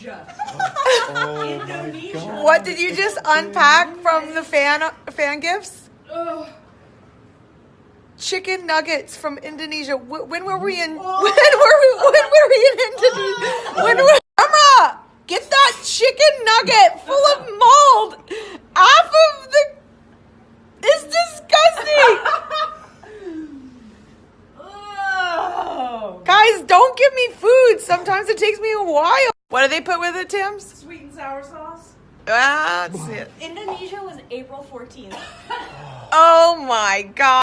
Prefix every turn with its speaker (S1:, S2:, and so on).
S1: Indonesia.
S2: Oh
S1: Indonesia.
S3: What did you just unpack from the fan gifts? Chicken nuggets from Indonesia. When were we in? When were we in Indonesia? Emma, get that chicken nugget full of mold off of the. It's disgusting. Guys, don't give me food. Sometimes it takes me a while. What do they put with it, Tim's?
S1: Sweet and sour sauce.
S3: That's it.
S4: Indonesia was April 14th.
S3: Oh my God.